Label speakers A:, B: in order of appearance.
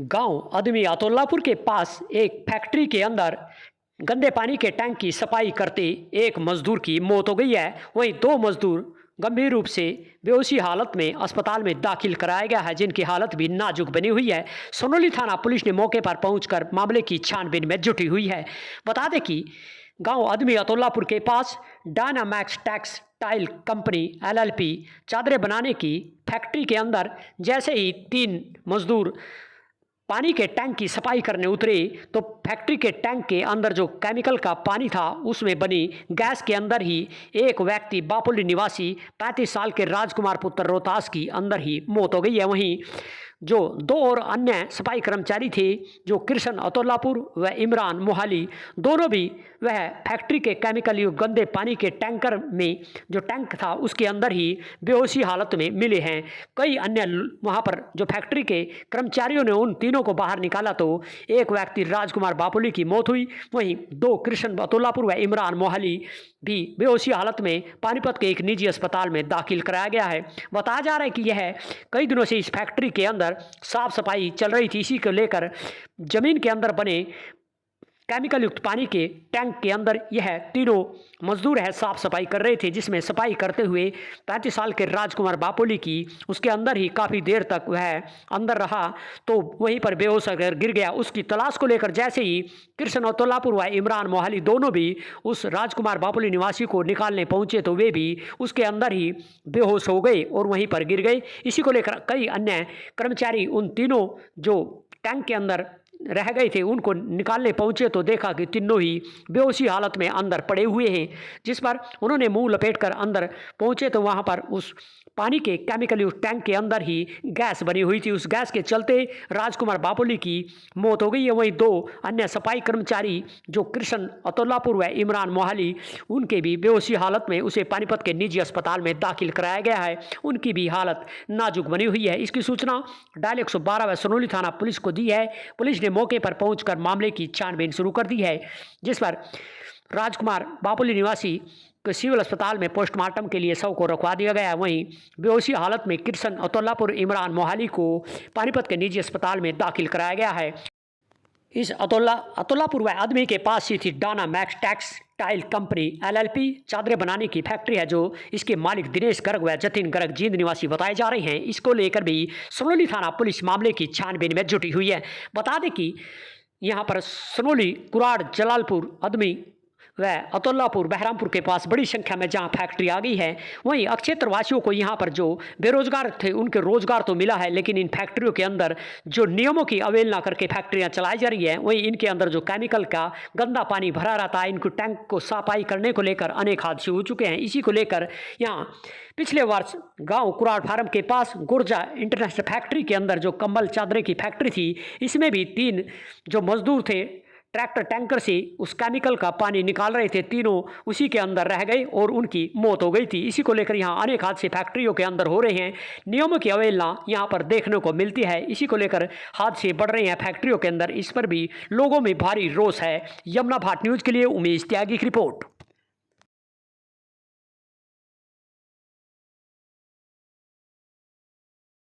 A: गांव अदमी अतुल्लापुर के पास एक फैक्ट्री के अंदर गंदे पानी के टैंक की सफाई करते एक मजदूर की मौत हो गई है। वहीं दो मजदूर गंभीर रूप से बेहोशी हालत में अस्पताल में दाखिल कराया गया है, जिनकी हालत भी नाजुक बनी हुई है। सोनोली थाना पुलिस ने मौके पर पहुंचकर मामले की छानबीन में जुटी हुई है। बता दें कि गांव अदमी अतुल्लापुर के पास डायनामैक्स टेक्सटाइल कंपनी एलएलपी चादरें बनाने की फैक्ट्री के अंदर जैसे ही तीन मजदूर पानी के टैंक की सफाई करने उतरे तो फैक्ट्री के टैंक के अंदर जो केमिकल का पानी था उसमें बनी गैस के अंदर ही एक व्यक्ति बापोली निवासी 35 साल के राजकुमार पुत्र रोहतास की अंदर ही मौत हो गई है। वहीं जो दो और अन्य सफाई कर्मचारी थे, जो कृष्ण अतुल्लापुर व इमरान मोहाली, दोनों भी वह फैक्ट्री के केमिकल युक्त गंदे पानी के टैंकर में जो टैंक था उसके अंदर ही बेहोशी हालत में मिले हैं। कई अन्य वहां पर जो फैक्ट्री के कर्मचारियों ने उन तीनों को बाहर निकाला तो एक व्यक्ति राजकुमार बापोली की मौत हुई। वहीं दो कृष्ण अतुल्लापुर व इमरान मोहाली भी बेहोशी हालत में पानीपत के एक निजी अस्पताल में दाखिल कराया गया है। बताया जा रहा है कि यह कई दिनों से इस फैक्ट्री के अंदर साफ सफाई चल रही थी। इसी को लेकर जमीन के अंदर बने केमिकल युक्त पानी के टैंक के अंदर यह तीनों मजदूर है साफ सफाई कर रहे थे, जिसमें सफाई करते हुए 35 साल के राजकुमार बापोली की उसके अंदर ही काफ़ी देर तक वह अंदर रहा तो वहीं पर बेहोश होकर गिर गया। उसकी तलाश को लेकर जैसे ही कृष्ण अतुल्लापुर व इमरान मोहाली दोनों भी उस राजकुमार बापोली निवासी को निकालने पहुंचे तो वे भी उसके अंदर ही बेहोश हो गए और वहीं पर गिर गए। इसी को लेकर कई अन्य कर्मचारी उन तीनों जो टैंक के अंदर रह गए थे उनको निकालने पहुंचे तो देखा कि तीनों ही बेहोशी हालत में अंदर पड़े हुए हैं। जिस पर उन्होंने मुंह लपेटकर अंदर पहुंचे तो वहां पर उस पानी के केमिकल युक्त टैंक के अंदर ही गैस बनी हुई थी। उस गैस के चलते राजकुमार बापोली की मौत हो गई है। वहीं दो अन्य सफाई कर्मचारी जो कृष्ण अतुल्लापुर व इमरान मोहाली, उनके भी बेहोशी हालत में उसे पानीपत के निजी अस्पताल में दाखिल कराया गया है। उनकी भी हालत नाजुक बनी हुई है। इसकी सूचना डायल 112 व सोनोली थाना पुलिस को दी है। पुलिस ने मौके पर पहुंचकर मामले की छानबीन शुरू कर दी है, जिस पर राजकुमार बापोली निवासी को सिविल अस्पताल में पोस्टमार्टम के लिए शव को रखवा दिया गया है। वहीं बेहोशी हालत में कृष्ण अतुल्लापुर इमरान मोहाली को पानीपत के निजी अस्पताल में दाखिल कराया गया है। इस अतुल्लापुर व आदमी के पास ही थी डायनामैक्स टेक्सटाइल कंपनी एलएलपी चादरें बनाने की फैक्ट्री है, जो इसके मालिक दिनेश गर्ग व जतिन गर्ग जींद निवासी बताए जा रहे हैं। इसको लेकर भी सोनोली थाना पुलिस मामले की छानबीन में जुटी हुई है। बता दें कि यहाँ पर सोनोली, कुराड़, जलालपुर, अदमी व अतुल्लापुर, बहरामपुर के पास बड़ी संख्या में जहां फैक्ट्री आ गई है, वहीं अक्षेत्रवासियों को यहां पर जो बेरोजगार थे उनके रोजगार तो मिला है, लेकिन इन फैक्ट्रियों के अंदर जो नियमों की अवहेलना करके फैक्ट्रियां चलाई जा रही है, वहीं इनके अंदर जो केमिकल का गंदा पानी भरा रहता है, इनको टैंक को सफाई करने को लेकर अनेक हादसे हो चुके हैं। इसी को लेकर यहाँ पिछले वर्ष गांव कुराड़ फार्म के पास गुर्जा इंटरनेशनल फैक्ट्री के अंदर जो कंबल चादरें की फैक्ट्री थी, इसमें भी तीन जो मजदूर थे ट्रैक्टर टैंकर से उस केमिकल का पानी निकाल रहे थे, तीनों उसी के अंदर रह गए और उनकी मौत हो गई थी। इसी को लेकर यहाँ अनेक हादसे फैक्ट्रियों के अंदर हो रहे हैं। नियमों की अवहेलना यहाँ पर देखने को मिलती है। इसी को लेकर हादसे बढ़ रहे हैं फैक्ट्रियों के अंदर। इस पर भी लोगों में भारी रोष है। यमुना भाट न्यूज़ के लिए उमेश त्यागी की रिपोर्ट।